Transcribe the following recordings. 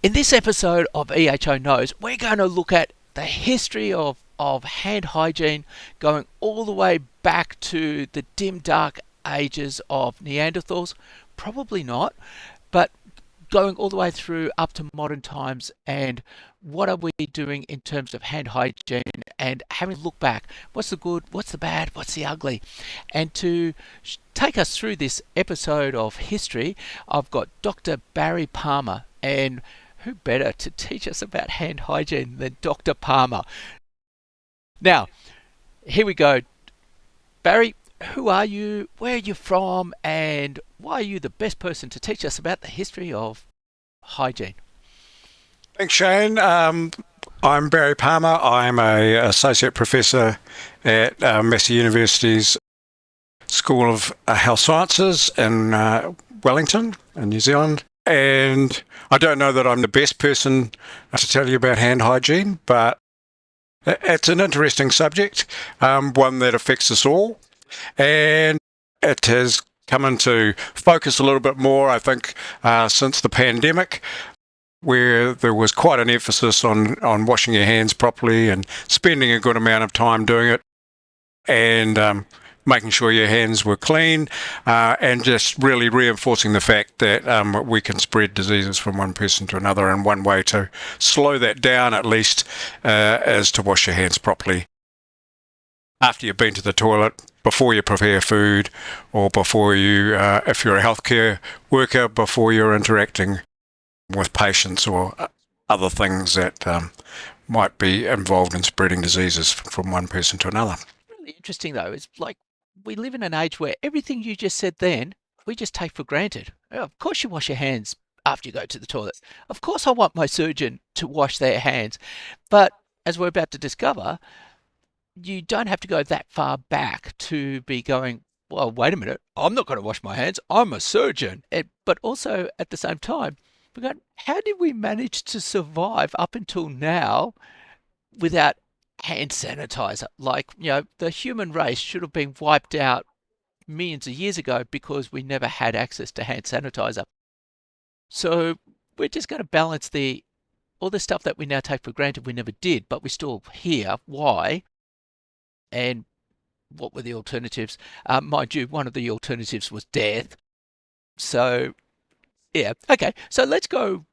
In this episode of EHO Knows, we're going to look at the history of hand hygiene going all the way back to the dim dark ages of Neanderthals. Probably not, but going all the way through up to modern times, and what are we doing in terms of hand hygiene, and having a look back. What's the good, what's the bad, what's the ugly? And to take us through this episode of history, I've got Dr. Barry Palmer, and who better to teach us about hand hygiene than Dr. Palmer? Now, here we go. Barry, who are you? Where are you from? And why are you the best person to teach us about the history of hygiene? Thanks, Shane. I'm Barry Palmer. I'm a associate professor at Massey University's School of Health Sciences in Wellington, in New Zealand. And I don't know that I'm the best person to tell you about hand hygiene, but it's an interesting subject, one that affects us all. And it has come into focus a little bit more, I think, since the pandemic, where there was quite an emphasis on washing your hands properly and spending a good amount of time doing it, and making sure your hands were clean, and just really reinforcing the fact that we can spread diseases from one person to another, and one way to slow that down at least is to wash your hands properly after you've been to the toilet, before you prepare food, or before you, if you're a healthcare worker, before you're interacting with patients or other things that might be involved in spreading diseases from one person to another. Really interesting, though. It's like we live in an age where everything you just said then, we just take for granted. Of course you wash your hands after you go to the toilet. Of course I want my surgeon to wash their hands. But as we're about to discover, you don't have to go that far back to be going, well, wait a minute, I'm not going to wash my hands. I'm a surgeon. But also at the same time, we're going, how did we manage to survive up until now without hand sanitizer? Like, the human race should have been wiped out millions of years ago because we never had access to hand sanitizer. So we're just going to balance all the stuff that we now take for granted we never did, but we still hear why. And what were the alternatives? Mind you, one of the alternatives was death. So, yeah. Okay, so let's go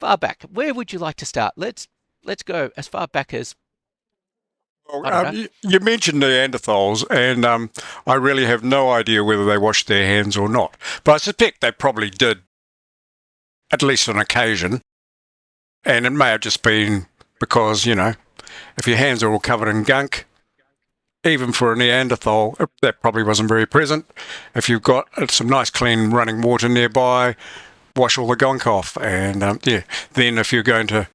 far back. Where would you like to start? Let's go as far back as, I don't know. You mentioned Neanderthals, and I really have no idea whether they washed their hands or not. But I suspect they probably did, at least on occasion. And it may have just been because, if your hands are all covered in gunk, even for a Neanderthal, that probably wasn't very present. If you've got some nice clean running water nearby, wash all the gunk off. And then if you're going to a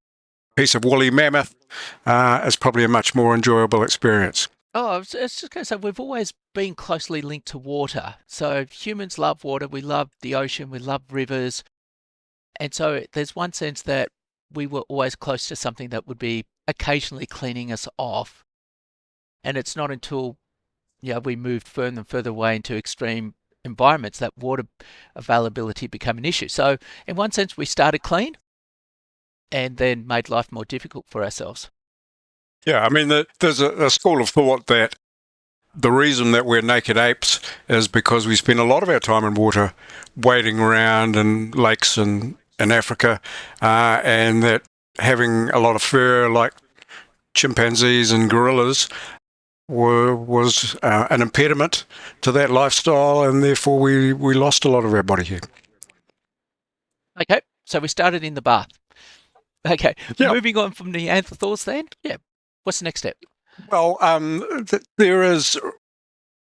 piece of woolly mammoth, it's probably a much more enjoyable experience. Oh, I was just going to say, we've always been closely linked to water. So humans love water. We love the ocean. We love rivers. And so there's one sense that we were always close to something that would be occasionally cleaning us off. And it's not until we moved further and further away into extreme environments that water availability became an issue. So in one sense, we started clean and then made life more difficult for ourselves. Yeah, I mean, there's a school of thought that the reason that we're naked apes is because we spend a lot of our time in water, wading around in lakes in Africa, and that having a lot of fur like chimpanzees and gorillas was an impediment to that lifestyle, and therefore we lost a lot of our body hair. Okay, so we started in the bath. Okay, yeah. Moving on from Neanderthals then. Yeah, what's the next step? Well, there is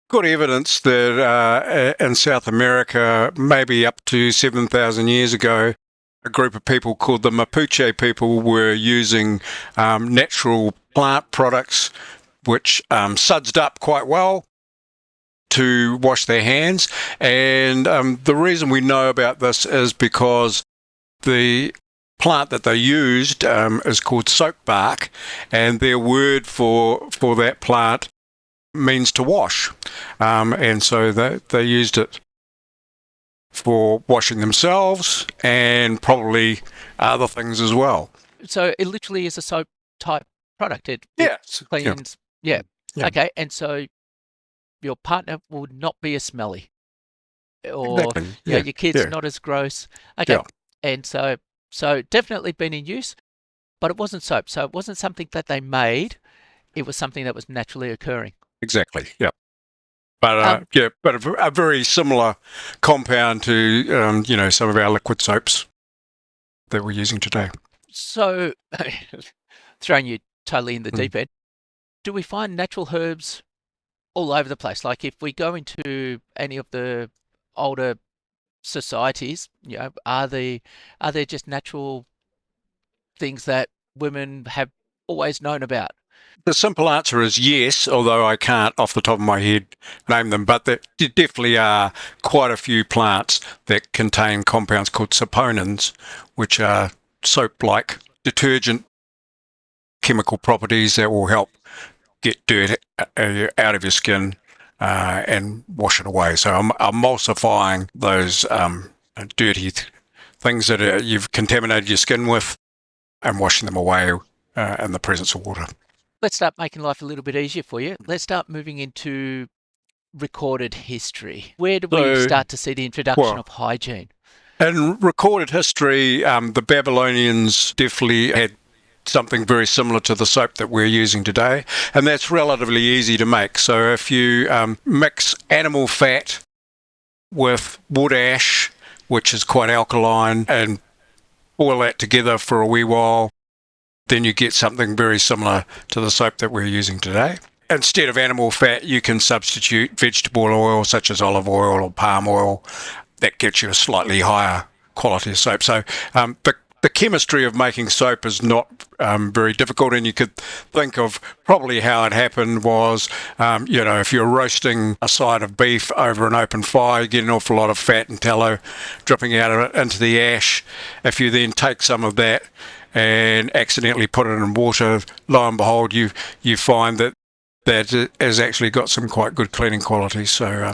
good evidence that in South America, maybe up to 7,000 years ago, a group of people called the Mapuche people were using natural plant products which sudsed up quite well to wash their hands. And the reason we know about this is because the plant that they used is called soap bark, and their word for that plant means to wash. And so they used it for washing themselves and probably other things as well. So it literally is a soap type product. It Yeah. cleans. Yeah. Yeah. Okay. And so your partner would not be as smelly, or Exactly. your kids not as gross. Okay. Yeah. And so definitely been in use, but it wasn't soap. So it wasn't something that they made. It was something that was naturally occurring. Exactly. Yeah. But a very similar compound to some of our liquid soaps that we're using today. So throwing you totally in the deep end, do we find natural herbs all over the place? Like if we go into any of the older societies, are there just natural things that women have always known about? The simple answer is yes, although I can't off the top of my head name them, but there definitely are quite a few plants that contain compounds called saponins, which are soap-like detergent chemical properties that will help get dirt out of your skin and wash it away. So I'm emulsifying those dirty things that you've contaminated your skin with and washing them away in the presence of water. Let's start making life a little bit easier for you. Let's start moving into recorded history. Where do we start to see the introduction of hygiene? In recorded history, the Babylonians definitely had something very similar to the soap that we're using today, and that's relatively easy to make. So if you mix animal fat with wood ash, which is quite alkaline, and boil that together for a wee while, then you get something very similar to the soap that we're using today. Instead of animal fat, you can substitute vegetable oil such as olive oil or palm oil. That gets you a slightly higher quality of soap. So the chemistry of making soap is not very difficult, and you could think of probably how it happened was, if you're roasting a side of beef over an open fire, you get an awful lot of fat and tallow dripping out of it into the ash. If you then take some of that and accidentally put it in water, lo and behold, you find that has actually got some quite good cleaning qualities. So,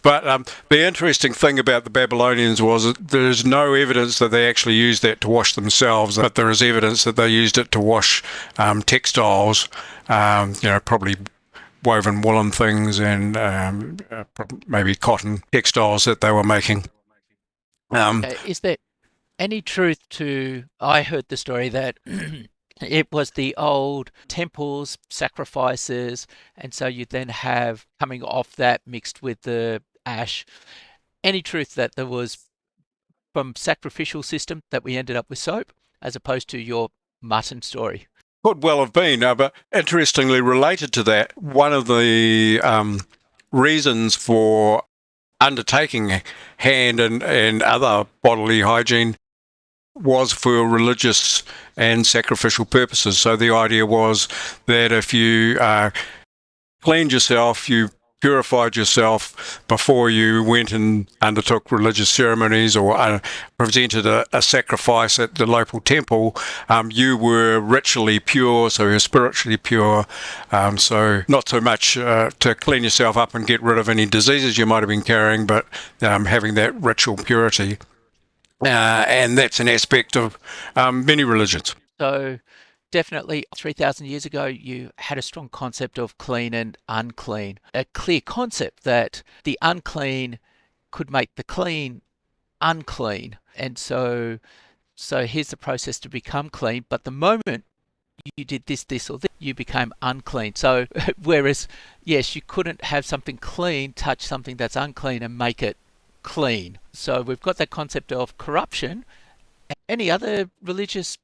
but the interesting thing about the Babylonians was that there's no evidence that they actually used that to wash themselves, but there is evidence that they used it to wash textiles, probably woven woolen things and maybe cotton textiles that they were making. Is there any truth to, I heard the story that it was the old temples, sacrifices, and so you then have coming off that mixed with the ash. Any truth that there was from sacrificial system that we ended up with soap as opposed to your mutton story? Could well have been, but interestingly related to that, one of the reasons for undertaking hand and other bodily hygiene was for religious and sacrificial purposes. So the idea was that if you cleaned yourself, you purified yourself before you went and undertook religious ceremonies or presented a sacrifice at the local temple, you were ritually pure, so you're spiritually pure. So not so much to clean yourself up and get rid of any diseases you might have been carrying, but having that ritual purity. And that's an aspect of many religions. So definitely 3,000 years ago, you had a strong concept of clean and unclean, a clear concept that the unclean could make the clean unclean. And so here's the process to become clean. But the moment you did this, or this, you became unclean. So whereas, yes, you couldn't have something clean touch something that's unclean and make it clean. So we've got that concept of corruption. Any other religious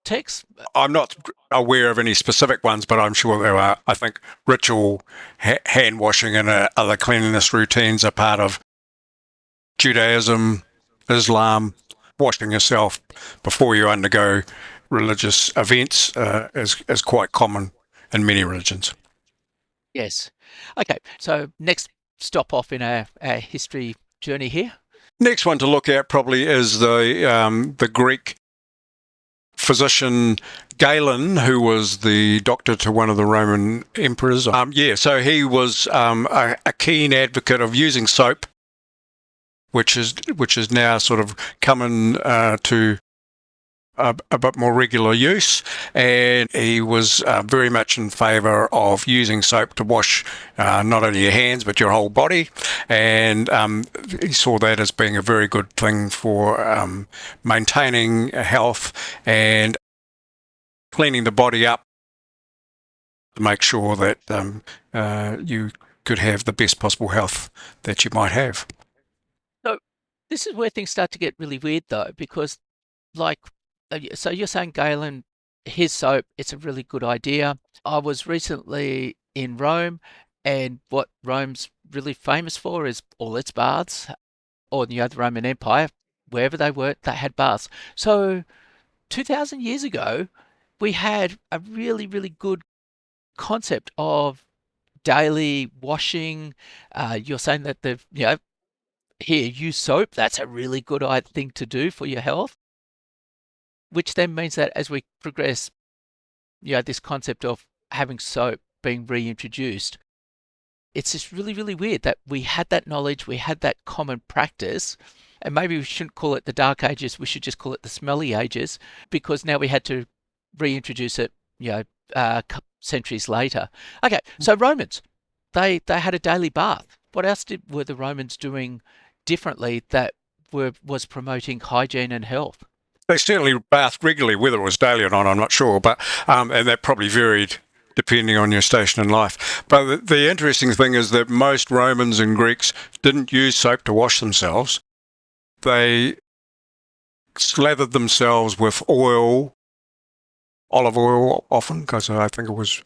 texts? I'm not aware of any specific ones, but I'm sure there are. I think ritual hand washing and other cleanliness routines are part of Judaism, Islam. Washing yourself before you undergo religious events is quite common in many religions. Yes. Okay, so next stop off in our history journey here. Next one to look at probably is the Greek physician Galen, who was the doctor to one of the Roman emperors. So he was a keen advocate of using soap which is now sort of coming to a bit more regular use, and he was very much in favour of using soap to wash not only your hands but your whole body, and he saw that as being a very good thing for maintaining health and cleaning the body up to make sure that you could have the best possible health that you might have. So this is where things start to get really weird, though, because like, so you're saying Galen, his soap, it's a really good idea. I was recently in Rome, and what Rome's really famous for is all its baths, or the Roman Empire, wherever they were, they had baths. So 2000 years ago, we had a really, really good concept of daily washing. You're saying that here, use soap. That's a really good thing to do for your health, which then means that as we progress, this concept of having soap being reintroduced, it's just really, really weird that we had that knowledge, we had that common practice, and maybe we shouldn't call it the Dark Ages, we should just call it the Smelly Ages, because now we had to reintroduce it, centuries later. Okay, so Romans, they had a daily bath. What else were the Romans doing differently that was promoting hygiene and health? They certainly bathed regularly, whether it was daily or not, I'm not sure, but and that probably varied depending on your station in life. But the interesting thing is that most Romans and Greeks didn't use soap to wash themselves. They slathered themselves with oil, olive oil often, because I think it was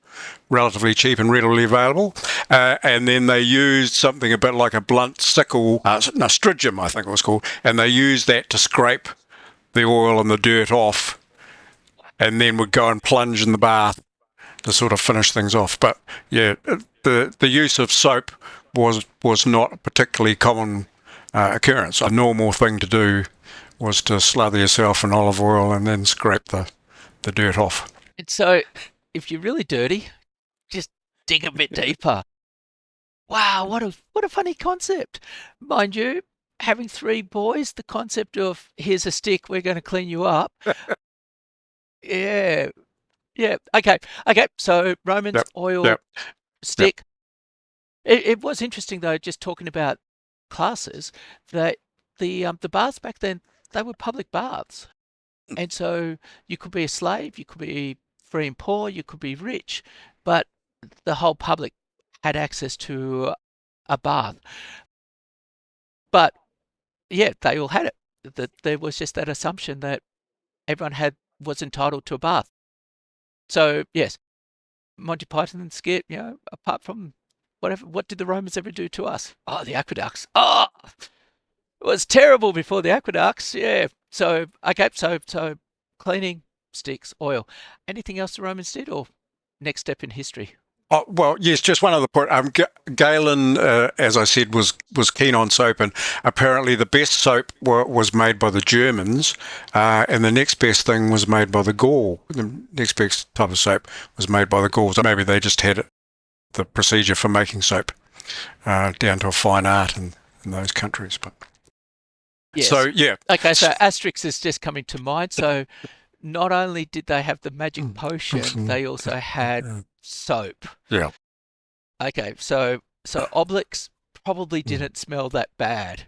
relatively cheap and readily available. And then they used something a bit like a blunt sickle, Nastrigium I think it was called, and they used that to scrape the oil and the dirt off, and then would go and plunge in the bath to sort of finish things off. But yeah, the use of soap was not a particularly common occurrence. A normal thing to do was to slather yourself in olive oil and then scrape the dirt off. And so, if you're really dirty, just dig a bit deeper. Wow, what a funny concept, mind you. Having three boys, the concept of here's a stick, we're going to clean you up. Yeah, yeah. Okay. So Romans, oil, stick. It was interesting though, just talking about classes, that the baths back then, they were public baths, and so you could be a slave, you could be free and poor, you could be rich, but the whole public had access to a bath. But yeah, they all had it. That there was just that assumption that everyone was entitled to a bath. So yes, Monty Python skit, apart from whatever, what did the Romans ever do to us? Oh, the aqueducts. Oh, it was terrible before the aqueducts. Yeah. So okay, so cleaning, sticks, oil. Anything else the Romans did, or next step in history? Oh, well, yes, just one other point. Galen, as I said, was keen on soap, and apparently the best soap was made by the Germans, and the next best thing was made by the Gaul. The next best type of soap was made by the Gauls. So maybe they just had the procedure for making soap down to a fine art in those countries. But yes. So yeah. Okay, so Asterix is just coming to mind. So not only did they have the magic potion, they also had soap. Yeah. Okay, so Obelix probably didn't smell that bad.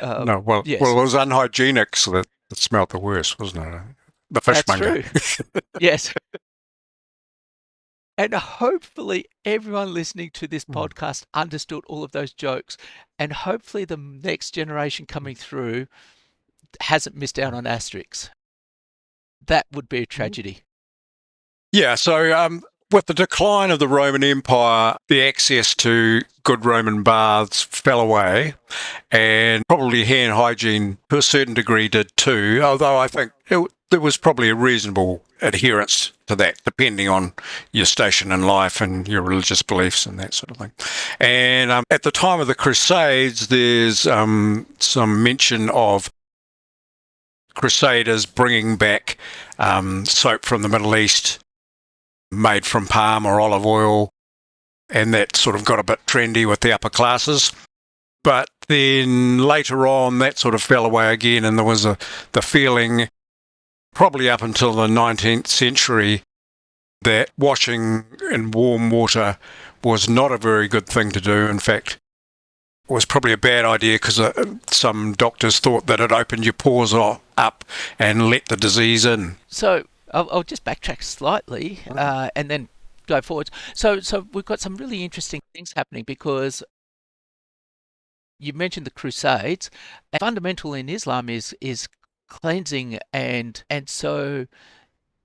No, well, yes. Well, it was unhygienic, so that it smelled the worst, wasn't it? The fishmonger. That's true. Yes. And hopefully everyone listening to this podcast understood all of those jokes, and hopefully the next generation coming through hasn't missed out on Asterix. That would be a tragedy. Yeah, so with the decline of the Roman Empire, the access to good Roman baths fell away, and probably hand hygiene to a certain degree did too, although I think there was probably a reasonable adherence to that, depending on your station in life and your religious beliefs and that sort of thing. And at the time of the Crusades, there's some mention of Crusaders bringing back soap from the Middle East made from palm or olive oil, and that sort of got a bit trendy with the upper classes. But then later on, that sort of fell away again, and there was the feeling, probably up until the 19th century, that washing in warm water was not a very good thing to do. In fact, it was probably a bad idea because some doctors thought that it opened your pores up and let the disease in. So I'll just backtrack slightly and then go forward. So we've got some really interesting things happening because you mentioned the Crusades. Fundamental in Islam is cleansing, and so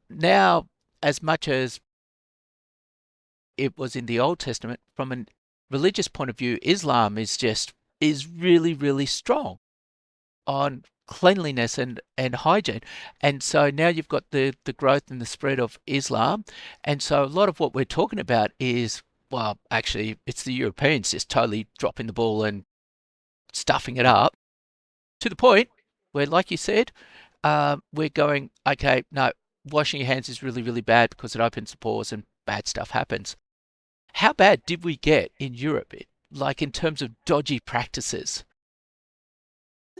now, as much as it was in the Old Testament, from a religious point of view, Islam is really, really strong on cleanliness and hygiene. And so now you've got the growth and the spread of Islam. And so a lot of what we're talking about is, well, actually, it's the Europeans just totally dropping the ball and stuffing it up to the point where, like you said, we're going, okay, no, washing your hands is really, really bad because it opens the pores and bad stuff happens. How bad did we get in Europe, like in terms of dodgy practices?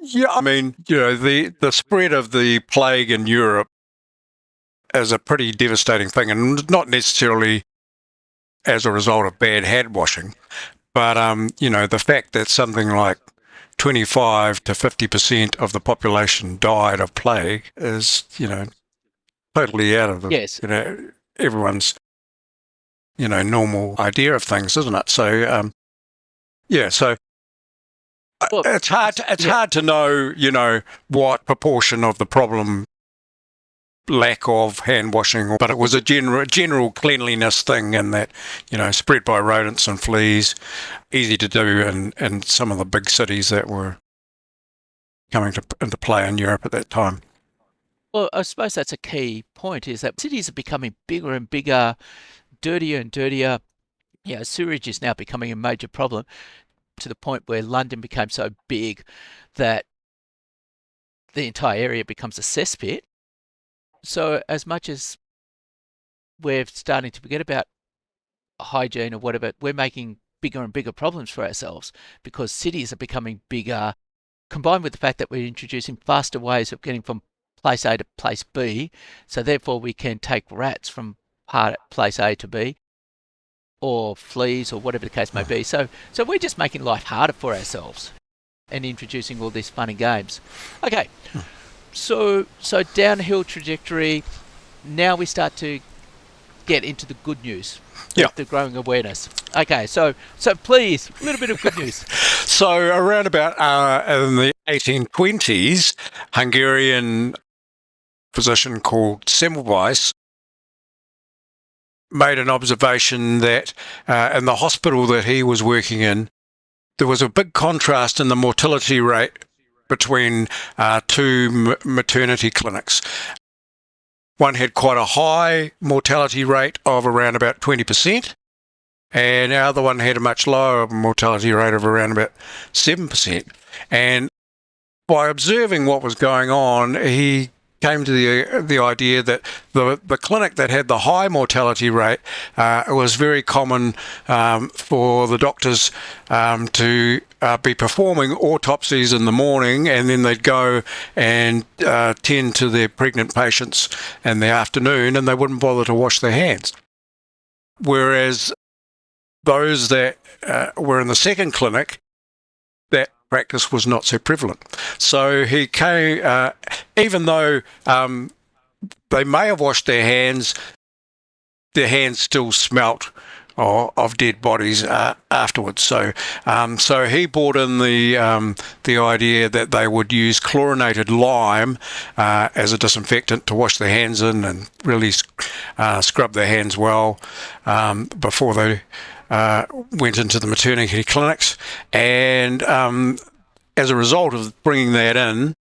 Yeah, I mean, the spread of the plague in Europe is a pretty devastating thing, and not necessarily as a result of bad hand washing, but the fact that something like 25 to 50% of the population died of plague is, totally out of Yes. everyone's, normal idea of things, isn't it? So, so Well, it's hard to know, what proportion of the problem lack of hand washing, but it was a general cleanliness thing, and that, spread by rodents and fleas, easy to do in some of the big cities that were coming into play in Europe at that time. Well, I suppose that's a key point, is that cities are becoming bigger and bigger, dirtier and dirtier. Sewage is now becoming a major problem, to the point where London became so big that the entire area becomes a cesspit. So as much as we're starting to forget about hygiene or whatever, we're making bigger and bigger problems for ourselves because cities are becoming bigger, combined with the fact that we're introducing faster ways of getting from place A to place B. So therefore we can take rats from place A to B, or fleas, or whatever the case may be. So we're just making life harder for ourselves and introducing all these fun and games. Okay, so downhill trajectory. Now we start to get into the good news. The growing awareness. Okay, so please, a little bit of good news. So around about in the 1820s, Hungarian physician called Semmelweis made an observation that in the hospital that he was working in, there was a big contrast in the mortality rate between two maternity clinics. One had quite a high mortality rate of around about 20%, and the other one had a much lower mortality rate of around about 7%. And by observing what was going on, he came to the idea that the clinic that had the high mortality rate, it was very common for the doctors to be performing autopsies in the morning, and then they'd go and tend to their pregnant patients in the afternoon, and they wouldn't bother to wash their hands. Whereas those that were in the second clinic, that practice was not so prevalent. So he came, even though they may have washed their hands still smelt of dead bodies afterwards. So he brought in the idea that they would use chlorinated lime as a disinfectant to wash their hands in, and really scrub their hands well before they went into the maternity clinics. And as a result of bringing that in,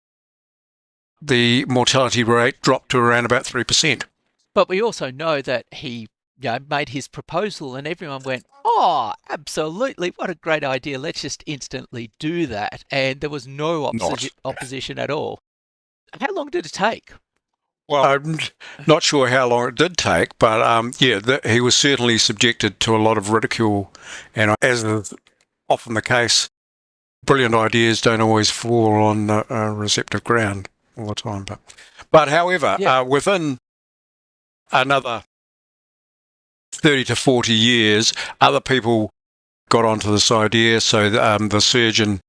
the mortality rate dropped to around about 3%. But we also know that he made his proposal and everyone went, oh, absolutely, what a great idea. Let's just instantly do that. And there was no opposition at all. How long did it take? Well, I'm not sure how long it did take, but he was certainly subjected to a lot of ridicule. And as is often the case brilliant ideas don't always fall on receptive ground all the time. But however, Yeah. within another 30 to 40 years, other people got onto this idea. So the surgeon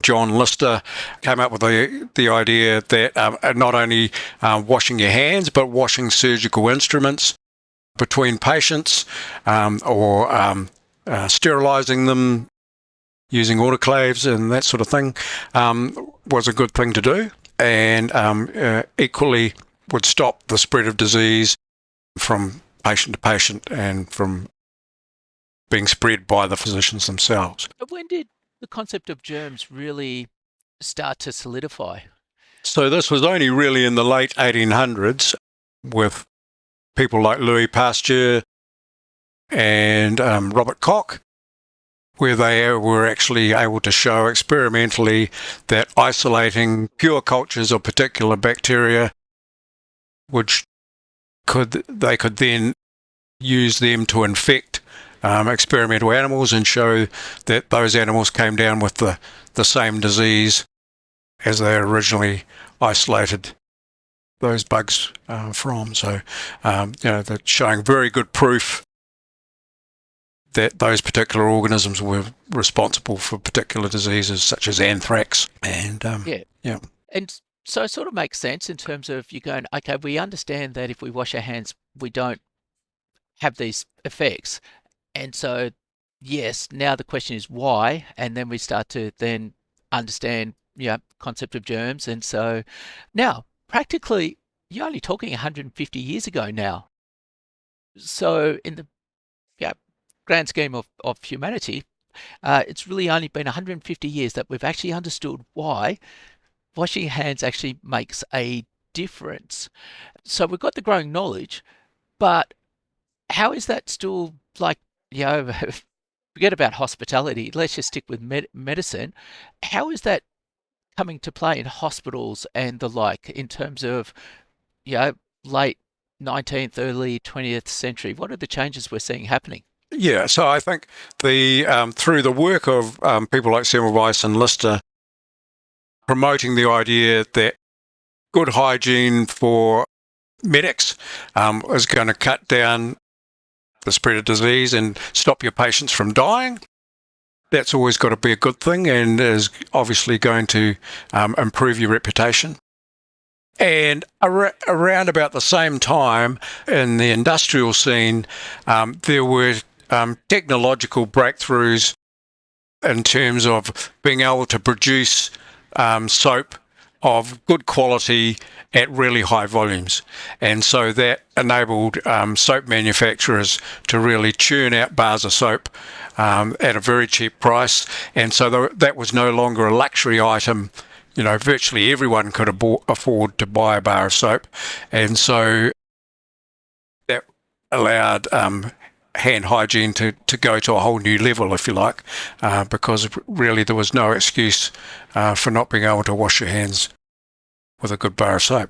John Lister came up with the idea that not only washing your hands, but washing surgical instruments between patients, or sterilising them using autoclaves and that sort of thing, was a good thing to do, and equally would stop the spread of disease from patient to patient and from being spread by the physicians themselves. But when did the concept of germs really start to solidify? So this was only really in the late 1800s with people like Louis Pasteur and Robert Koch, where they were actually able to show experimentally that isolating pure cultures of particular bacteria, which they could then use them to infect experimental animals and show that those animals came down with the same disease as they originally isolated those bugs from. So, they're showing very good proof that those particular organisms were responsible for particular diseases such as anthrax. And Yeah. And so it sort of makes sense in terms of you going, okay, we understand that if we wash our hands, we don't have these effects. And so, yes, now the question is why? And then we start to then understand, concept of germs. And so now, practically, you're only talking 150 years ago now. So in the grand scheme of humanity, it's really only been 150 years that we've actually understood why washing your hands actually makes a difference. So we've got the growing knowledge, but how is that still like, forget about hospitality, let's just stick with medicine. How is that coming to play in hospitals and the like in terms of, late 19th, early 20th century? What are the changes we're seeing happening? yeah, so I think through the work of people like Semmelweis and Lister, promoting the idea that good hygiene for medics is going to cut down the spread of disease and stop your patients from dying. That's always got to be a good thing and is obviously going to improve your reputation. And around about the same time in the industrial scene, there were technological breakthroughs in terms of being able to produce soap of good quality at really high volumes. And so that enabled soap manufacturers to really churn out bars of soap at a very cheap price. And so that was no longer a luxury item. Virtually everyone could afford to buy a bar of soap. And so that allowed hand hygiene to go to a whole new level, if you like, because really there was no excuse for not being able to wash your hands with a good bar of soap.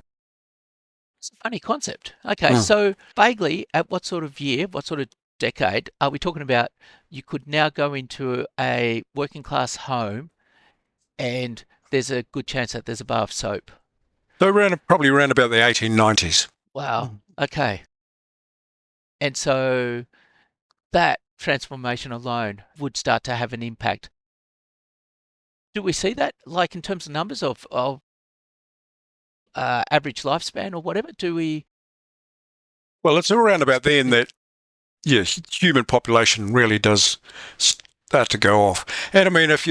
It's a funny concept. Okay, so vaguely, at what sort of year, what sort of decade are we talking about? You could now go into a working class home and there's a good chance that there's a bar of soap. So probably around about the 1890s. Wow. Okay. And so that transformation alone would start to have an impact. Do we see that, like in terms of numbers of average lifespan or whatever? Do we? Well, it's around about then that, human population really does start to go off. And I mean, if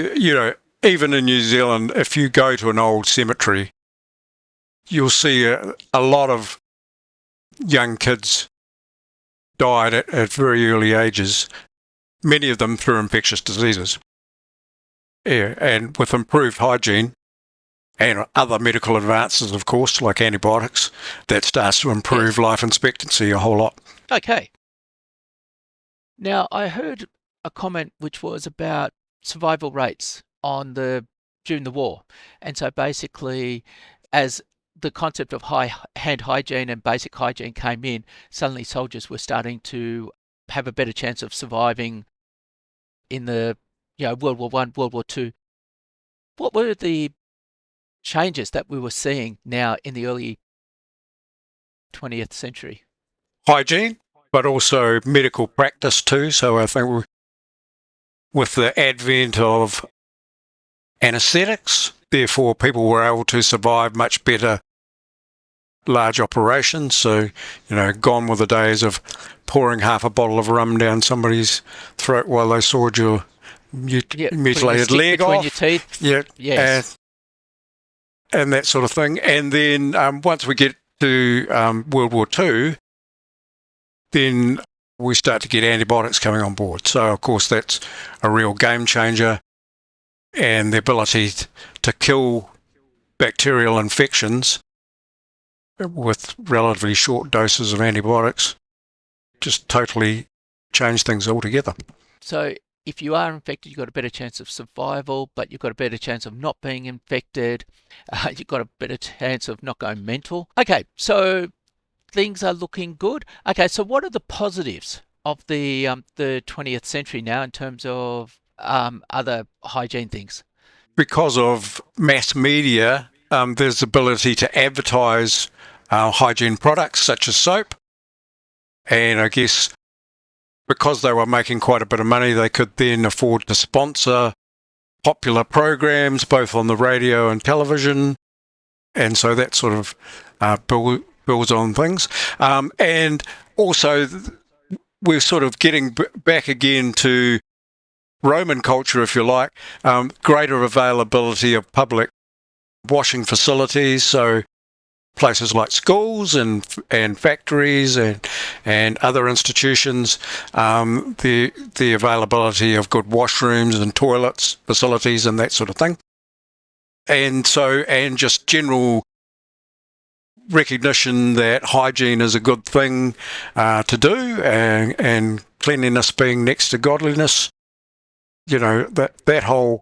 even in New Zealand, if you go to an old cemetery, you'll see a lot of young kids died at very early ages, many of them through infectious diseases. Yeah, and with improved hygiene and other medical advances, of course, like antibiotics, that starts to improve life expectancy a whole lot. Okay. Now, I heard a comment which was about survival rates during the war. And so basically, as the concept of hand hygiene and basic hygiene came in, suddenly soldiers were starting to have a better chance of surviving in the World War I, World War II. What were the changes that we were seeing now in the early 20th century? Hygiene, but also medical practice too. So I think with the advent of anaesthetics, therefore people were able to survive much better large operations. So, gone were the days of pouring half a bottle of rum down somebody's throat while they sawed your Yeah, putting a mutilated stick leg between your off. teeth. Yeah, Yes. and that sort of thing. And then once we get to World War II, then we start to get antibiotics coming on board. So, of course, that's a real game changer. And the ability to kill bacterial infections with relatively short doses of antibiotics just totally changed things altogether. So if you are infected, you've got a better chance of survival, but you've got a better chance of not being infected. You've got a better chance of not going mental. Okay, so things are looking good. Okay, so what are the positives of the 20th century now in terms of other hygiene things? Because of mass media, there's the ability to advertise hygiene products such as soap. And I guess because they were making quite a bit of money, they could then afford to sponsor popular programs, both on the radio and television. And so that sort of builds on things. And also, we're sort of getting back again to Roman culture, if you like, greater availability of public washing facilities. So places like schools and factories and other institutions, the availability of good washrooms and toilets, facilities, and that sort of thing. And just general recognition that hygiene is a good thing to do, and cleanliness being next to godliness. That whole,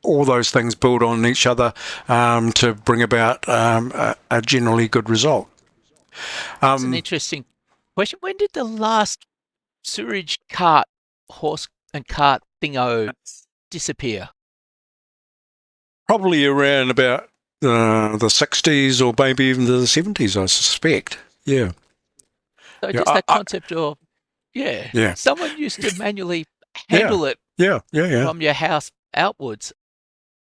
all those things build on each other to bring about a generally good result. It's an interesting question. When did the last sewerage cart, horse and cart thingo disappear? Probably around about the 60s or maybe even the 70s, I suspect. Yeah. So Yeah. just that concept of, yeah, Yeah. someone used to manually Yeah. handle it Yeah. from your house outwards.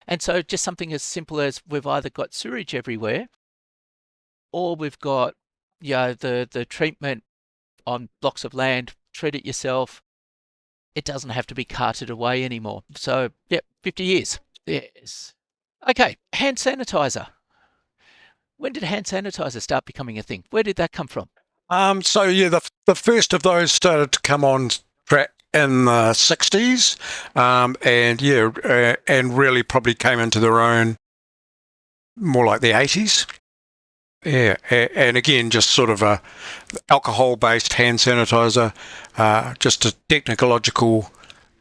And so just something as simple as we've either got sewage everywhere or we've got, the treatment on blocks of land, treat it yourself. It doesn't have to be carted away anymore. So, yep, 50 years. Yes. Okay, hand sanitizer. When did hand sanitizer start becoming a thing? Where did that come from? So yeah, the first of those started to come on track in the 60s, and really probably came into their own more like the 80s. Yeah, and again, just sort of a alcohol-based hand sanitizer, just a technological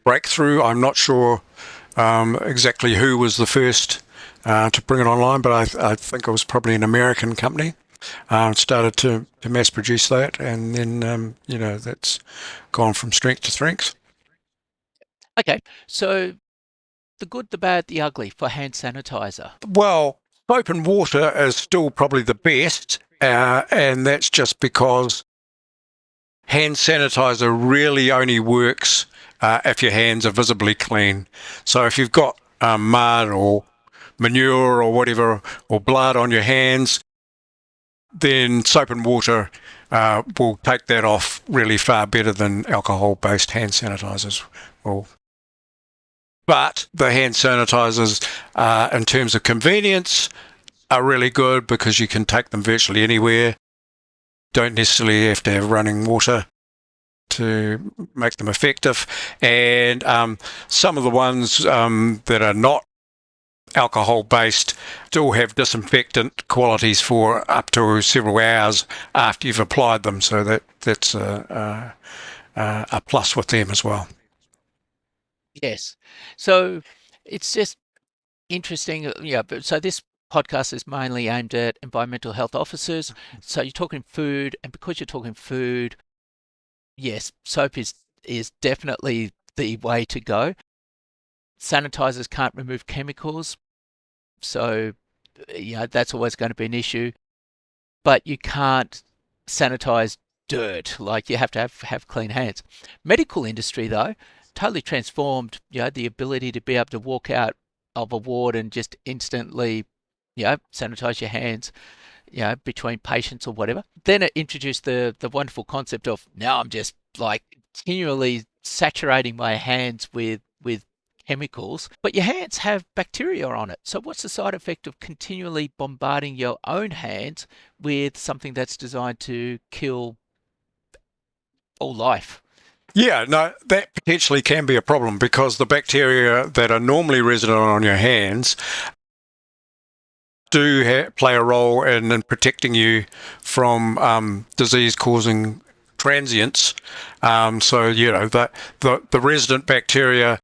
breakthrough. I'm not sure exactly who was the first to bring it online, but I think it was probably an American company. Started to mass produce that, and then that's gone from strength to strength. Okay, so the good, the bad, the ugly for hand sanitizer. Well, soap and water is still probably the best, and that's just because hand sanitizer really only works if your hands are visibly clean. So if you've got mud or manure or whatever, or blood on your hands, then soap and water will take that off really far better than alcohol-based hand sanitizers will. But the hand sanitizers, in terms of convenience, are really good because you can take them virtually anywhere. Don't necessarily have to have running water to make them effective. And some of the ones that are not alcohol based still have disinfectant qualities for up to several hours after you've applied them, so that's a plus with them as well. Yes. So it's just interesting. But so this podcast is mainly aimed at environmental health officers. So you're talking food, and because you're talking food, yes, soap is definitely the way to go. Sanitizers can't remove chemicals. So, that's always going to be an issue. But you can't sanitize dirt. Like you have to have clean hands. Medical industry, though, totally transformed, the ability to be able to walk out of a ward and just instantly, sanitize your hands, between patients or whatever. Then it introduced the wonderful concept of now I'm just like continually saturating my hands with chemicals, but your hands have bacteria on it. So what's the side effect of continually bombarding your own hands with something that's designed to kill all life? Yeah, no, that potentially can be a problem because the bacteria that are normally resident on your hands do play a role in protecting you from disease-causing transients. So the resident bacteria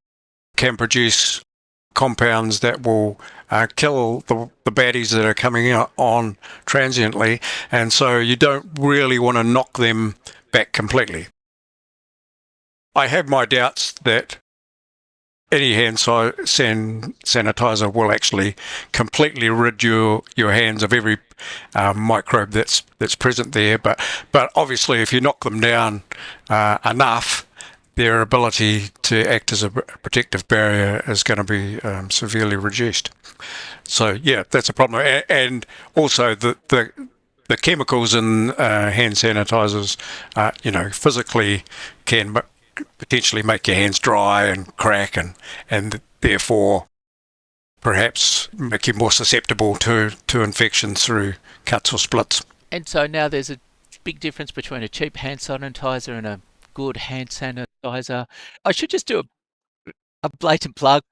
can produce compounds that will kill the baddies that are coming out on transiently, and so you don't really want to knock them back completely. I have my doubts that any hand sanitizer will actually completely rid your hands of every microbe that's present there. But obviously, if you knock them down enough, their ability to act as a protective barrier is going to be severely reduced. So yeah, that's a problem. And also the chemicals in hand sanitizers, physically can potentially make your hands dry and crack, and therefore perhaps make you more susceptible to infections through cuts or splits. And so now there's a big difference between a cheap hand sanitizer and a good hand sanitizer. I should just do a blatant plug.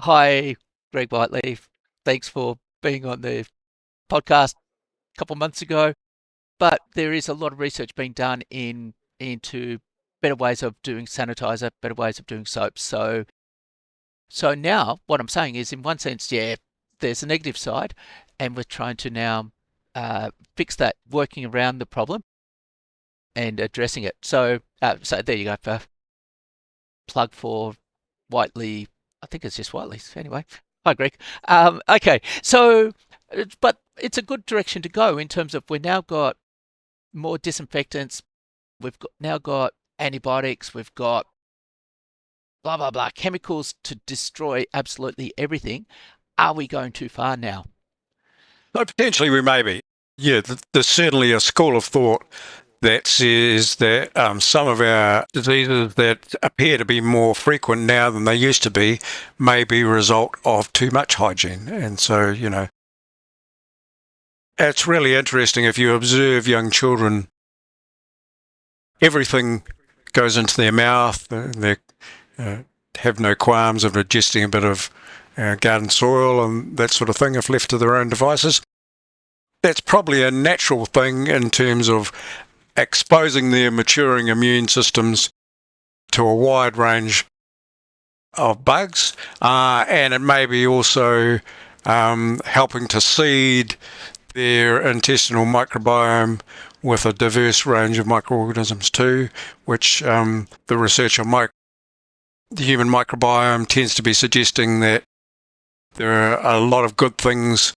Hi, Greg Whiteleaf. Thanks for being on the podcast a couple of months ago. But there is a lot of research being done into better ways of doing sanitizer, better ways of doing soap. So now what I'm saying is, in one sense, yeah, there's a negative side, and we're trying to now fix that, working around the problem and addressing it. So there you go. For plug for Whiteley. I think it's just Whiteley's anyway. Hi, Greg. Okay, so but it's a good direction to go in terms of we've now got more disinfectants. Now got antibiotics. We've got blah blah blah chemicals to destroy absolutely everything. Are we going too far now? So potentially we may be. Yeah, there's certainly a school of thought that says that some of our diseases that appear to be more frequent now than they used to be may be a result of too much hygiene. And so, it's really interesting if you observe young children, everything goes into their mouth. They have no qualms of digesting a bit of garden soil and that sort of thing if left to their own devices. That's probably a natural thing in terms of exposing their maturing immune systems to a wide range of bugs, and it may be also helping to seed their intestinal microbiome with a diverse range of microorganisms too, which the research on the human microbiome tends to be suggesting that there are a lot of good things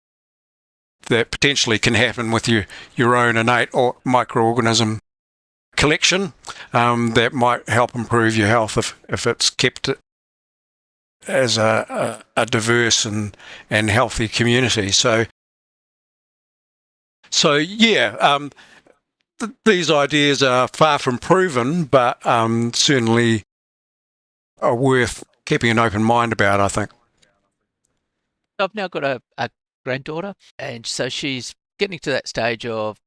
that potentially can happen with your own innate or microorganism collection that might help improve your health if it's kept as a diverse and healthy community. So yeah, these ideas are far from proven, but certainly are worth keeping an open mind about, I think. I've now got a granddaughter, and so she's getting to that stage of,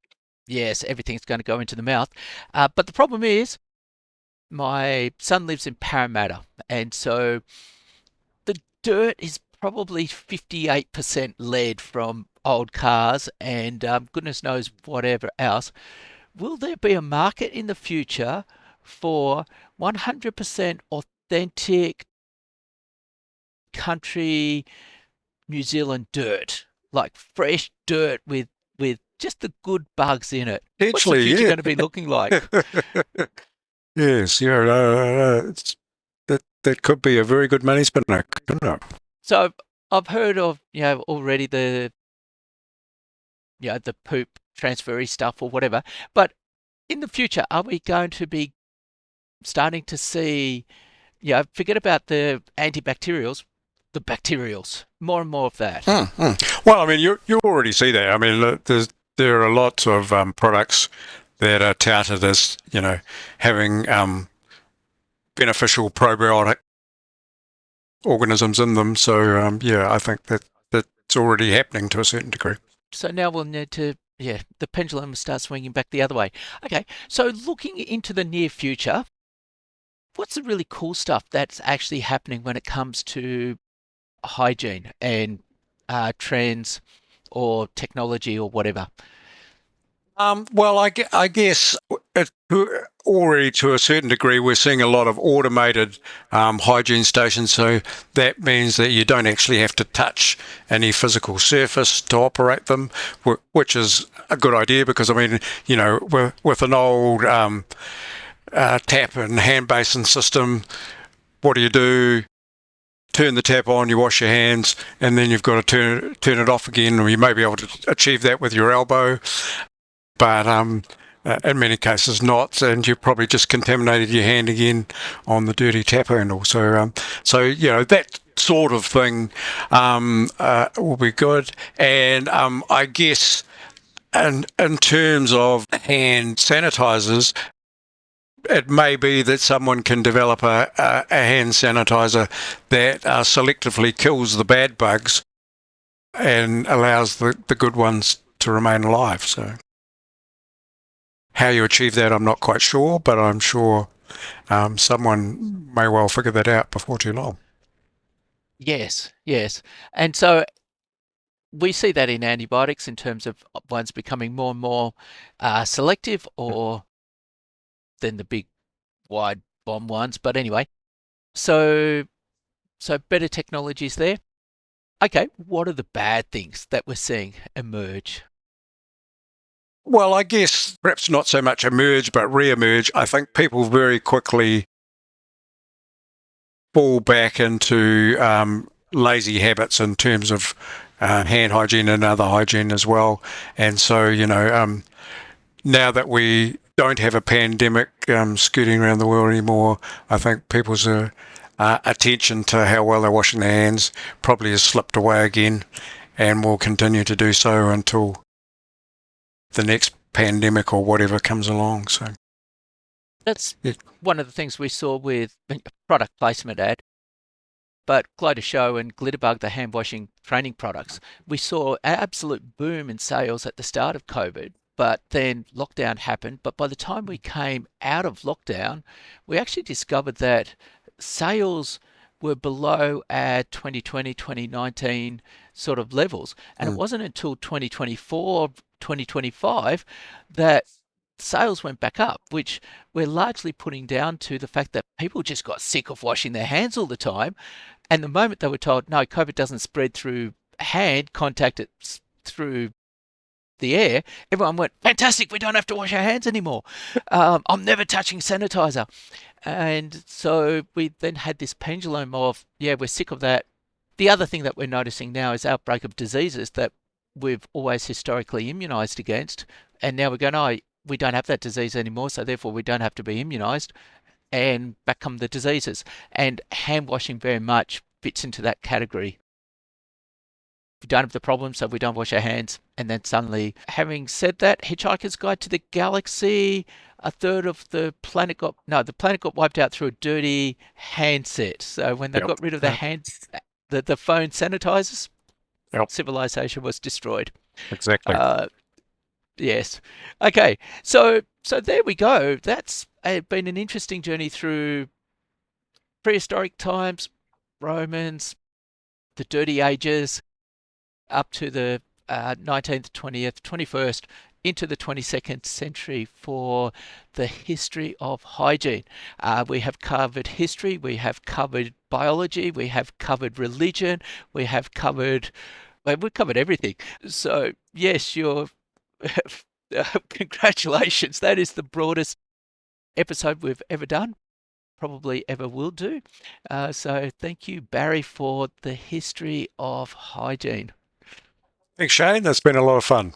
yes, everything's going to go into the mouth. But the problem is, my son lives in Parramatta, and so the dirt is probably 58% lead from old cars and goodness knows whatever else. Will there be a market in the future for 100% authentic country New Zealand dirt, like fresh dirt with just the good bugs in it? What's the Potentially, future yeah. going to be looking like? Yes, yeah, that could be a very good money spinner, couldn't it? So I've heard of, already the poop transfery stuff or whatever. But in the future, are we going to be starting to see, forget about the antibacterials, the bacterials, more and more of that? Well, I mean, you already see that. I mean, there are lots of products that are touted as having beneficial probiotic organisms in them. So I think that's already happening to a certain degree. So now we'll need to, the pendulum will start swinging back the other way. Okay, so looking into the near future, what's the really cool stuff that's actually happening when it comes to hygiene and trends or technology or whatever? Well, I guess already to a certain degree, we're seeing a lot of automated hygiene stations. So that means that you don't actually have to touch any physical surface to operate them, which is a good idea because, I mean, with an old tap and hand basin system, what do? Turn the tap on, you wash your hands, and then you've got to turn it off again, or you may be able to achieve that with your elbow. But in many cases not, and you've probably just contaminated your hand again on the dirty tap handle. So that sort of thing will be good. And I guess in terms of hand sanitizers, it may be that someone can develop a hand sanitizer that selectively kills the bad bugs and allows the good ones to remain alive. So how you achieve that, I'm not quite sure, but I'm sure someone may well figure that out before too long. Yes, yes. And so we see that in antibiotics in terms of ones becoming more and more selective, or than the big wide bomb ones. But anyway, so better technologies there. Okay, what are the bad things that we're seeing emerge? Well, I guess perhaps not so much emerge, but re-emerge. I think people very quickly fall back into lazy habits in terms of hand hygiene and other hygiene as well. And so, now that we don't have a pandemic scooting around the world anymore, I think people's attention to how well they're washing their hands probably has slipped away again and will continue to do so until the next pandemic or whatever comes along. So That's one of the things we saw with product placement ad, but Glow Show and Glitterbug, the hand washing training products, we saw an absolute boom in sales at the start of COVID. But then lockdown happened. But by the time we came out of lockdown, we actually discovered that sales were below our 2020, 2019 sort of levels. And it wasn't until 2024, 2025 that sales went back up, which we're largely putting down to the fact that people just got sick of washing their hands all the time. And the moment they were told, no, COVID doesn't spread through hand contact, it's through the air, everyone went, fantastic, we don't have to wash our hands anymore. I'm never touching sanitizer. And so we then had this pendulum of, we're sick of that. The other thing that we're noticing now is outbreak of diseases that we've always historically immunized against. And now we're going, oh, we don't have that disease anymore, so therefore we don't have to be immunized. And back come the diseases. And hand washing very much fits into that category. We don't have the problem, so we don't wash our hands. And then suddenly, having said that, Hitchhiker's Guide to the Galaxy, a third of the planet got wiped out through a dirty handset. So when they got rid of the phone sanitizers, civilization was destroyed. Exactly. Yes. Okay. So there we go. That's been an interesting journey through prehistoric times, Romans, the dirty ages, up to the 19th, 20th, 21st, into the 22nd century for the history of hygiene. We have covered history, we have covered biology, we have covered religion, we've covered everything. So yes, congratulations. That is the broadest episode we've ever done. probably ever will do. So thank you, Barry, for the history of hygiene. Thanks, Shane. That's been a lot of fun.